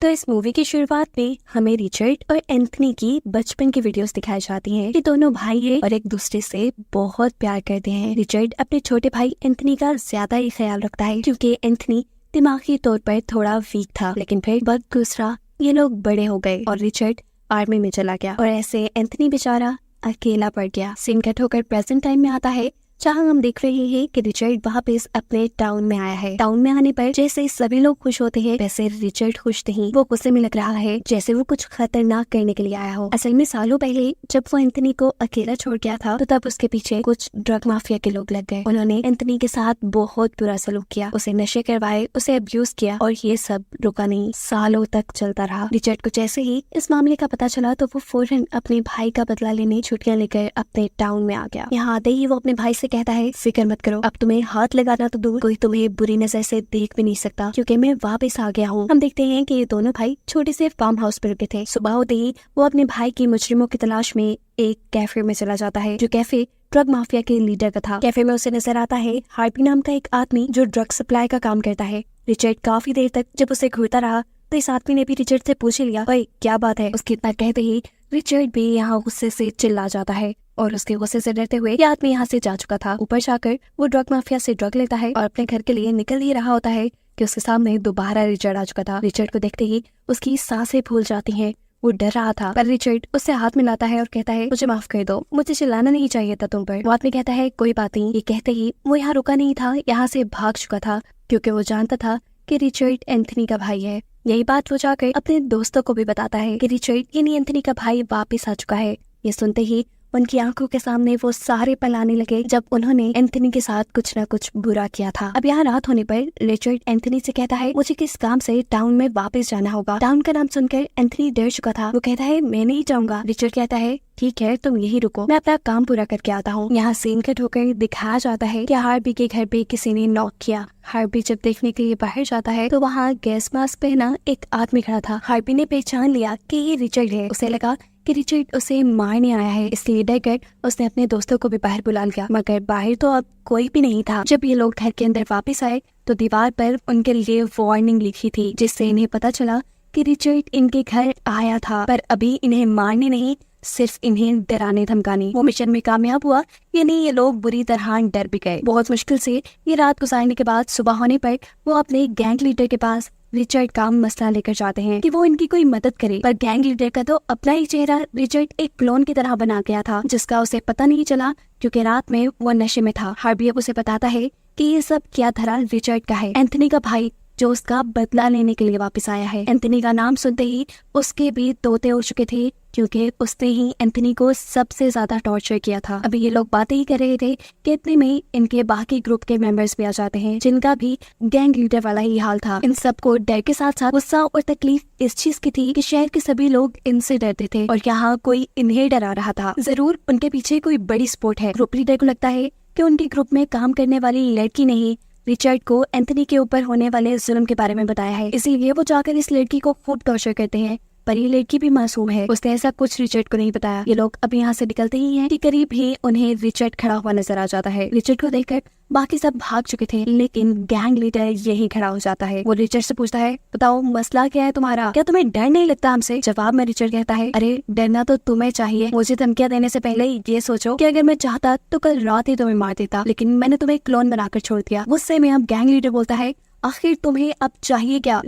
तो इस मूवी की शुरुआत में हमें रिचर्ड और एंथनी की बचपन की वीडियोस दिखाई जाती हैं। ये दोनों भाई हैं और एक दूसरे से बहुत प्यार करते हैं। रिचर्ड अपने छोटे भाई एंथनी का ज्यादा ही ख्याल रखता है क्योंकि एंथनी दिमागी तौर पर थोड़ा वीक था। लेकिन फिर वक्त गुजरा, ये लोग बड़े हो गए और रिचर्ड आर्मी में चला गया और ऐसे एंथनी बेचारा अकेला पड़ गया। सीन कट होकर प्रेजेंट टाइम में आता है जहाँ हम देख रहे हैं कि रिचर्ड वापस अपने टाउन में आया है। टाउन में आने पर जैसे सभी लोग खुश होते हैं वैसे रिचर्ड खुश नहीं। वो गुस्से में लग रहा है जैसे वो कुछ खतरनाक करने के लिए आया हो। असल में सालों पहले जब वो एंथनी को अकेला छोड़ गया था तो तब उसके पीछे कुछ ड्रग माफिया के लोग लग गए। उन्होंने एंथनी के साथ बहुत बुरा सलूक किया, उसे नशे करवाए, उसे अब्यूज किया और ये सब रुका नहीं, सालों तक चलता रहा। रिचर्ड को जैसे ही इस मामले का पता चला तो वो फौरन अपने भाई का बदला लेने छुट्टियां लेकर अपने टाउन में आ गया। यहाँ आते ही वो अपने भाई से कहता है, फिक्र मत करो, अब तुम्हें हाथ लगाना तो दूर, कोई तुम्हें बुरी नजर से देख भी नहीं सकता क्योंकि मैं वापस आ गया हूँ। हम देखते हैं कि ये दोनों भाई छोटे से फार्म हाउस पर रुके थे। सुबह होते ही वो अपने भाई की मुजरिमों की तलाश में एक कैफे में चला जाता है जो कैफे ड्रग माफिया के लीडर का था। कैफे में उसे नजर आता है हार्पी नाम का एक आदमी जो ड्रग सप्लाई का काम करता है। रिचर्ड काफी देर तक जब उसे घूरता रहा तो इस आदमी ने भी रिचर्ड से पूछ लिया, भाई क्या बात है। उसके इतना कहते ही रिचर्ड भी यहाँ गुस्से से चिल्ला जाता है और उसके गुस्से से डरते हुए ये आदमी यहाँ से जा चुका था। ऊपर जाकर वो ड्रग माफिया से ड्रग लेता है और अपने घर के लिए निकल ही रहा होता है कि उसके सामने दोबारा रिचर्ड आ चुका था। रिचर्ड को देखते ही उसकी सांसें फूल जाती हैं। वो डर रहा था पर रिचर्ड उससे हाथ मिलाता है और कहता है, मुझे माफ कर दो, मुझे चिल्लाना नहीं चाहिए था तुम पर। वो आदमी कहता है, कोई बात नहीं। ये कहते ही वो यहाँ रुका नहीं था, यहाँ से भाग चुका था क्योंकि वो जानता था कि रिचर्ड एंथनी का भाई है। यही बात वो जाकर अपने दोस्तों को भी बताता है कि रिचर्ड यानी एंथनी का भाई वापस आ चुका है। ये सुनते ही उनकी आंखों के सामने वो सारे पल आने लगे जब उन्होंने एंथनी के साथ कुछ न कुछ बुरा किया था। अब यहाँ रात होने पर रिचर्ड एंथनी से कहता है, मुझे किस काम से टाउन में वापस जाना होगा। टाउन का नाम सुनकर एंथनी डर चुका था। वो कहता है, मैं नहीं जाऊंगा। रिचर्ड कहता है, ठीक है, तुम यही रुको, मैं अपना काम पूरा करके आता हूँ। यहाँ सीन कट होकर दिखाया जाता है कि हार्पी के घर पे किसी ने नॉक किया। हार्पी जब देखने के लिए बाहर जाता है तो वहाँ गैस मास्क पहना एक आदमी खड़ा था। हार्पी ने पहचान लिया कि ये रिचर्ड है। उसे लगा कि रिचर्ड उसे मारने आया है, इसलिए डरकर उसने अपने दोस्तों को भी बाहर बुला लिया। मगर बाहर तो अब कोई भी नहीं था। जब ये लोग घर के अंदर वापस आए तो दीवार पर उनके लिए वार्निंग लिखी थी जिससे इन्हें पता चला कि रिचर्ड इनके घर आया था पर अभी इन्हें मारने नहीं, सिर्फ इन्हें डराने धमकाने। वो मिशन में कामयाब हुआ, यानी ये लोग बुरी तरह डर भी गए। बहुत मुश्किल से ये रात गुजारने के बाद सुबह होने पर वो अपने गैंग लीडर के पास रिचर्ड का मसला लेकर जाते हैं कि वो इनकी कोई मदद करे। पर गैंग लीडर का तो अपना ही चेहरा रिचर्ड एक क्लोन की तरह बना गया था जिसका उसे पता नहीं चला क्योंकि रात में वो नशे में था। हार्पी अब उसे बताता है कि ये सब क्या धरा रिचर्ड का है, एंथनी का भाई जो उसका बदला लेने के लिए वापस आया है। एंथनी का नाम सुनते ही उसके भी तोते उड़ चुके थे क्योंकि उसने ही एंथनी को सबसे ज्यादा टॉर्चर किया था। अभी ये लोग बातें ही कर रहे थे कि इतने में इनके बाकी ग्रुप के मेंबर्स भी आ जाते हैं जिनका भी गैंग लीडर वाला ही हाल था। इन सबको डर के साथ साथ गुस्सा और तकलीफ इस चीज की थी कि शहर के सभी लोग इनसे डरते थे और यहाँ कोई इन्हें डरा रहा था। जरूर उनके पीछे कोई बड़ी स्पोर्ट है। ग्रुप लीडर को लगता है कि उनके ग्रुप में काम करने वाली लड़की नहीं रिचर्ड को एंथनी के ऊपर होने वाले जुल्म के बारे में बताया है, इसीलिए वो जाकर इस लड़की को खूब टॉर्चर करते हैं। पर ये लड़की भी मासूम है, उसने ऐसा कुछ रिचर्ड को नहीं बताया। ये लोग अब यहाँ से निकलते ही हैं कि करीब ही उन्हें रिचर्ड खड़ा हुआ नजर आ जाता है। रिचर्ड को देखकर बाकी सब भाग चुके थे लेकिन गैंग लीडर यही खड़ा हो जाता है। वो रिचर्ड से पूछता है, बताओ मसला क्या है तुम्हारा, क्या तुम्हें डर नहीं लगता हमसे? जवाब में रिचर्ड कहता है, अरे डरना तो तुम्हें चाहिए। मुझे धमकियां देने से पहले ये सोचो कि अगर मैं चाहता तो कल रात ही तुम्हें मार देता, लेकिन मैंने तुम्हें क्लोन बनाकर छोड़ दिया। गुस्से में अब गैंग लीडर बोलता है, आखिर तुम्हें अब चाहिए क्या?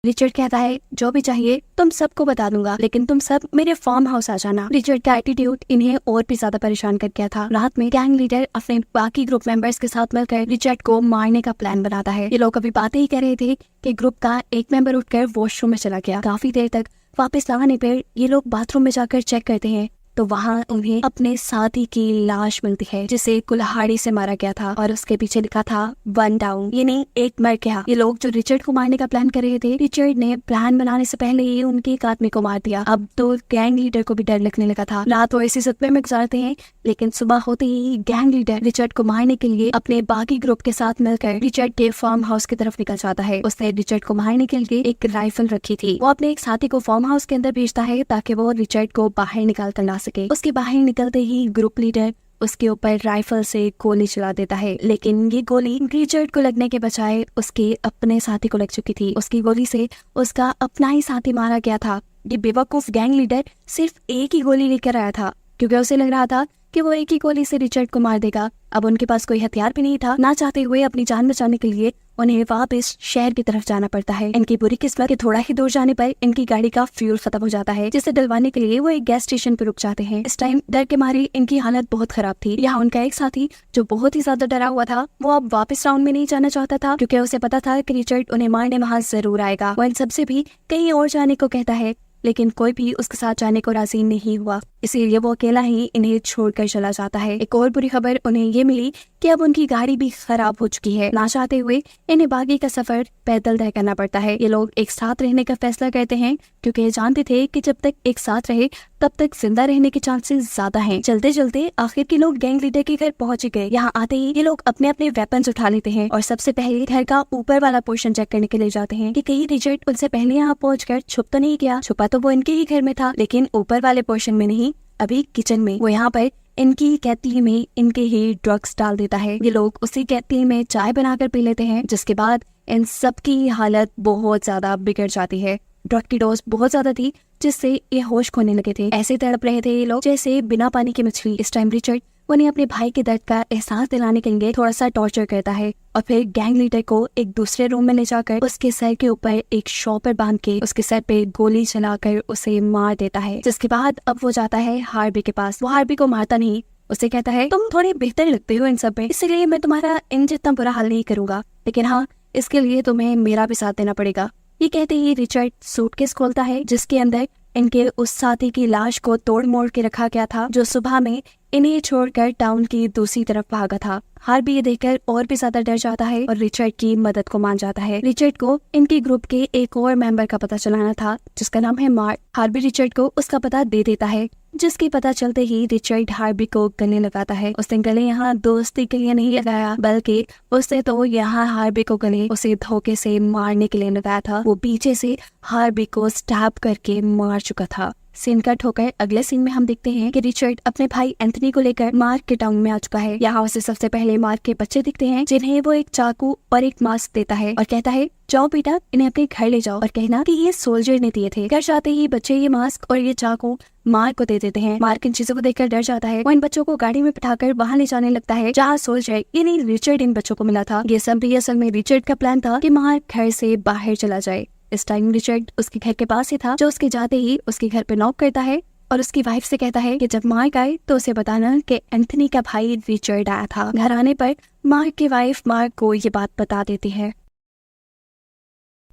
रिचर्ड कहता है, जो भी चाहिए तुम सबको बता दूंगा, लेकिन तुम सब मेरे फार्म हाउस आ जाना। रिचर्ड का एटीट्यूड इन्हें और भी ज्यादा परेशान कर गया था। रात में गैंग लीडर अपने बाकी ग्रुप मेंबर्स के साथ मिलकर रिचर्ड को मारने का प्लान बनाता है। ये लोग अभी बातें ही कर रहे थे कि ग्रुप का एक मेंबर उठकर वॉशरूम में चला गया। काफी देर तक वापस आने पर ये लोग बाथरूम में जाकर चेक करते हैं तो वहाँ उन्हें अपने साथी की लाश मिलती है जिसे कुल्हाड़ी से मारा गया था और उसके पीछे लिखा था 1 डाउन, यानी एक मर गया। ये लोग जो रिचर्ड को मारने का प्लान कर रहे थे, रिचर्ड ने प्लान बनाने से पहले ही उनके एक आदमी को मार दिया। अब तो गैंग लीडर को भी डर लगने लगा था। रात वो इसी सदमे में गुजारते हैं लेकिन सुबह होते ही गैंग लीडर रिचर्ड को मारने के लिए अपने बाकी ग्रुप के साथ मिलकर रिचर्ड के फार्म हाउस की तरफ निकल जाता है। उसने रिचर्ड को मारने के लिए एक राइफल रखी थी। वो अपने एक साथी को फार्म हाउस के अंदर भेजता है ताकि वो रिचर्ड को बाहर निकाल कर ला सके। उसके बाहर निकलते ही ग्रुप लीडर उसके ऊपर राइफल से गोली चला देता है, लेकिन ये गोली रिचर्ड को लगने के बजाय उसके अपने साथी को लग चुकी थी। उसकी गोली से उसका अपना ही साथी मारा गया था। ये बेवकूफ गैंग लीडर सिर्फ एक ही गोली लेकर आया था, क्योंकि उसे लग रहा था कि वो एक ही गोली से रिचर्ड को मार देगा। अब उनके पास कोई हथियार भी नहीं था। ना चाहते हुए अपनी जान बचाने के लिए उन्हें वापस शहर की तरफ जाना पड़ता है। इनकी बुरी किस्मत के थोड़ा ही दूर जाने पर इनकी गाड़ी का फ्यूल खत्म हो जाता है, जिसे डलवाने के लिए वो एक गैस स्टेशन पर रुक जाते हैं। इस टाइम डर के मारे इनकी हालत बहुत खराब थी। यहाँ उनका एक साथी जो बहुत ही ज्यादा डरा हुआ था, वो अब वापस राउंड में नहीं जाना चाहता था, क्योंकि उसे पता था कि रिचर्ड उन्हें मारने वहाँ जरूर आएगा। वो इन सबसे भी कहीं और जाने को कहता है, लेकिन कोई भी उसके साथ जाने को राजी नहीं हुआ, इसीलिए वो अकेला ही इन्हें छोड़कर चला जाता है। एक और बुरी खबर उन्हें ये मिली कि अब उनकी गाड़ी भी खराब हो चुकी है। ना चाहते हुए इन्हें बाकी का सफर पैदल तय करना पड़ता है। ये लोग एक साथ रहने का फैसला करते हैं, क्योंकि ये जानते थे कि जब तक एक साथ रहे तब तक जिंदा रहने के चांसेस ज्यादा हैं। चलते चलते आखिर के लोग गैंग लीडर के घर पहुंच गए। यहाँ आते ही ये लोग अपने अपने वेपन्स उठा लेते हैं और सबसे पहले घर का ऊपर वाला पोर्शन चेक करने के लिए जाते हैं कि कहीं रिचर्ड उनसे पहले यहाँ पहुंचकर छुप तो नहीं गया। छुपा तो वो इनके ही घर में था, लेकिन ऊपर वाले पोर्शन में नहीं, अभी किचन में। वो यहाँ पर इनकी केतली में इनके ही ड्रग्स डाल देता है। ये लोग उसी केतली में चाय बनाकर पी लेते हैं, जिसके बाद इन सब की हालत बहुत ज्यादा बिगड़ जाती है। ड्रग की डोज बहुत ज्यादा थी, जिससे ये होश खोने लगे थे। ऐसे तड़प रहे थे ये लोग जैसे बिना पानी की मछली। इस टाइम रिचर्ड उन्हें अपने भाई के दर्द का एहसास दिलाने के लिए थोड़ा सा टॉर्चर करता है और फिर गैंग लीडर को एक दूसरे रूम में ले जाकर उसके सर के ऊपर एक शॉपर बांध के उसके सर पे गोली चलाकर उसे मार देता है। जिसके बाद अब वो जाता है हार्बी के पास। वो हार्बी को मारता नहीं, उसे कहता है तुम थोड़े बेहतर लगते हो इन सब में, इसलिए मैं तुम्हारा इन जितना बुरा हाल नहीं करूंगा, लेकिन हाँ, इसके लिए तुम्हें मेरा भी साथ देना पड़ेगा। ये कहते ही रिचर्ड सूटकेस खोलता है, जिसके अंदर इनके उस साथी की लाश को तोड़ मोड़ के रखा गया था, जो सुबह में इन्हें छोड़कर टाउन की दूसरी तरफ भागा था। हार्बी ये देखकर और भी ज्यादा डर जाता है और रिचर्ड की मदद को मान जाता है। रिचर्ड को इनके ग्रुप के एक और मेंबर का पता चलाना था, जिसका नाम है मार्क। हार्बी रिचर्ड को उसका पता दे देता है, जिसकी पता चलते ही रिचर्ड हार्बी को गले लगाता है। उसने गले यहाँ दोस्ती के लिए नहीं लगाया, बल्कि उसने तो यहाँ हार्बी को गले उसे धोखे से मारने के लिए लगाया था। वो पीछे से हार्बी को स्टैब करके मार चुका था। सीन कट होकर अगले सीन में हम देखते हैं कि रिचर्ड अपने भाई एंथनी को लेकर मार्क के टाउन में आ चुका है। यहाँ उसे सबसे पहले मार्क के बच्चे दिखते हैं, जिन्हें वो एक चाकू और एक मास्क देता है और कहता है जाओ बेटा, इन्हें अपने घर ले जाओ और कहना कि ये सोल्जर ने दिए थे। घर जाते ही बच्चे ये मास्क और ये चाकू मार्क को दे देते हैं। मार्क इन चीजों को देखकर डर जाता है। वो इन बच्चों को गाड़ी में बिठाकर वहाँ ले जाने लगता है जहाँ सोल्जर यानी रिचर्ड इन बच्चों को मिला था। ये सब भी असल में रिचर्ड का प्लान था कि मार्क घर से बाहर चला जाए। इस टाइम रिचर्ड उसके घर के पास ही था, जो उसके जाते ही उसके घर पे नॉक करता है और उसकी वाइफ से कहता है कि जब मार्क आए तो उसे बताना कि एंथनी का भाई रिचर्ड आया था। घर आने पर मार्क की वाइफ मार्क को ये बात बता देती है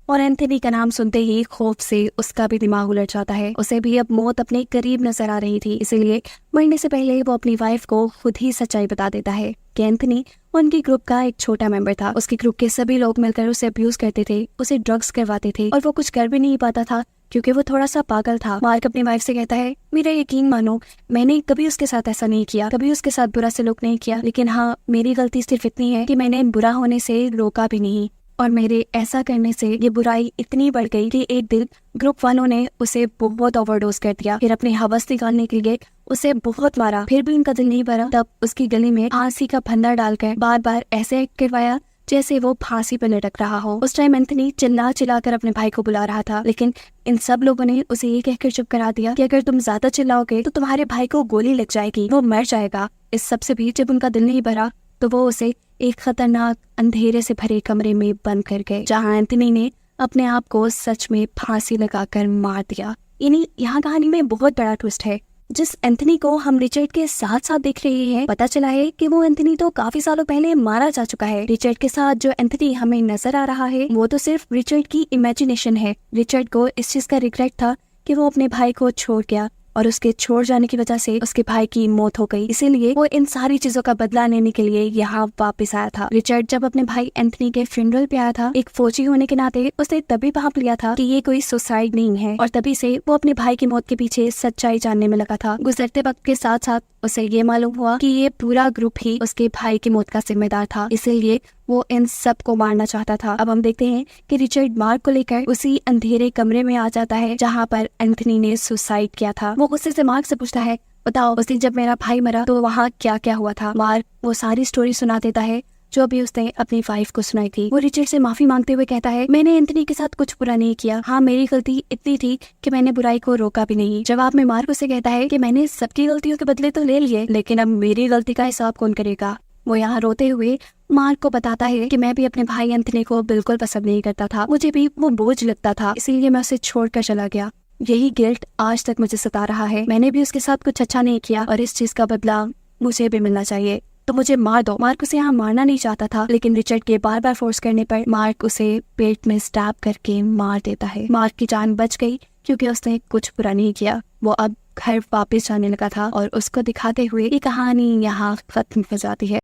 और एंथनी का नाम सुनते ही खौफ से उसका भी दिमाग उलट जाता है। उसे भी अब मौत अपने करीब नजर आ रही थी, इसीलिए मरने से पहले वो अपनी वाइफ को खुद ही सच्चाई बता देता है कि एंथनी उनके ग्रुप का एक छोटा मेंबर था। उसके ग्रुप के सभी लोग मिलकर उसे अब्यूज करते थे, उसे ड्रग्स करवाते थे और वो कुछ कर भी नहीं पाता था, क्योंकि वो थोड़ा सा पागल था। मार्क अपनी वाइफ से कहता है मेरा यकीन मानो, मैंने कभी उसके साथ ऐसा नहीं किया, कभी उसके साथ बुरा सलूक नहीं किया, लेकिन हाँ, मेरी गलती सिर्फ इतनी है कि मैंने बुरा होने से रोका भी नहीं और मेरे ऐसा करने से ये बुराई इतनी बढ़ गई कि एक दिन ग्रुप वालों ने उसे बहुत ओवरडोज कर दिया। फिर अपनी हवस निकालने के लिए उसे बहुत मारा, फिर भी उनका दिल नहीं भरा। तब उसकी गले में फांसी का फंदा डालकर बार बार ऐसे एक्ट करवाया जैसे वो फांसी पर लटक रहा हो। उस टाइम एंथनी चिल्ला चिल्लाकर अपने भाई को बुला रहा था, लेकिन इन सब लोगों ने उसे ये कहकर चुप करा दिया कि अगर तुम ज्यादा चिल्लाओगे तो तुम्हारे भाई को गोली लग जाएगी, वो मर जाएगा। इस सब से भी जब उनका दिल नहीं भरा तो वो उसे एक खतरनाक अंधेरे से भरे कमरे में बंद कर गए, जहाँ एंथनी ने अपने आप को सच में फांसी लगाकर मार दिया। यानी यहाँ कहानी में बहुत बड़ा ट्विस्ट है। जिस एंथनी को हम रिचर्ड के साथ साथ देख रहे हैं, पता चला है कि वो एंथनी तो काफी सालों पहले मारा जा चुका है। रिचर्ड के साथ जो एंथनी हमें नजर आ रहा है वो तो सिर्फ रिचर्ड की इमेजिनेशन है। रिचर्ड को इस चीज का रिग्रेट था कि वो अपने भाई को छोड़ गया और उसके छोड़ जाने की वजह से उसके भाई की मौत हो गई, इसीलिए वो इन सारी चीजों का बदला लेने के लिए यहाँ वापस आया था। रिचर्ड जब अपने भाई एंथनी के फ्यूनरल पे आया था, एक फौजी होने के नाते उसने तभी भाप लिया था कि ये कोई सुसाइड नहीं है और तभी से वो अपने भाई की मौत के पीछे सच्चाई जानने में लगा था। गुजरते वक्त के साथ साथ उसे ये मालूम हुआ कि ये पूरा ग्रुप ही उसके भाई की मौत का जिम्मेदार था, इसीलिए वो इन सब को मारना चाहता था। अब हम देखते हैं कि रिचर्ड मार्क को लेकर उसी अंधेरे कमरे में आ जाता है जहाँ पर एंथनी ने सुसाइड किया था। वो गुस्से से मार्क से पूछता है बताओ उस दिन जब मेरा भाई मरा तो वहाँ क्या क्या हुआ था। मार्क वो सारी स्टोरी सुना देता है जो अभी उसने अपनी वाइफ को सुनाई थी। वो रिचर्ड से माफी मांगते हुए कहता है, मैंने एंथनी के साथ कुछ बुरा नहीं किया। हाँ, मेरी गलती इतनी थी कि मैंने बुराई को रोका भी नहीं। जवाब में मार्क उसे कहता है कि मैंने सबकी गलतियों के बदले तो ले लिए, लेकिन अब मेरी गलती का हिसाब कौन करेगा। वो यहाँ रोते हुए मार्क को बताता है कि मैं भी अपने भाई एंथनी को बिल्कुल पसंद नहीं करता था, मुझे भी वो बोझ लगता था, इसीलिए मैं उसे छोड़कर चला गया। यही गिल्ट आज तक मुझे सता रहा है। मैंने भी उसके साथ कुछ अच्छा नहीं किया और इस चीज का बदला मुझे भी मिलना चाहिए, तो मुझे मार दो। मार्क उसे यहाँ मारना नहीं चाहता था, लेकिन रिचर्ड के बार बार फोर्स करने पर मार्क उसे पेट में स्टैब करके मार देता है। मार्क की जान बच गई क्योंकि उसने कुछ बुरा नहीं किया। वो अब घर वापस जाने लगा था और उसको दिखाते हुए ये कहानी यहाँ खत्म हो जाती है।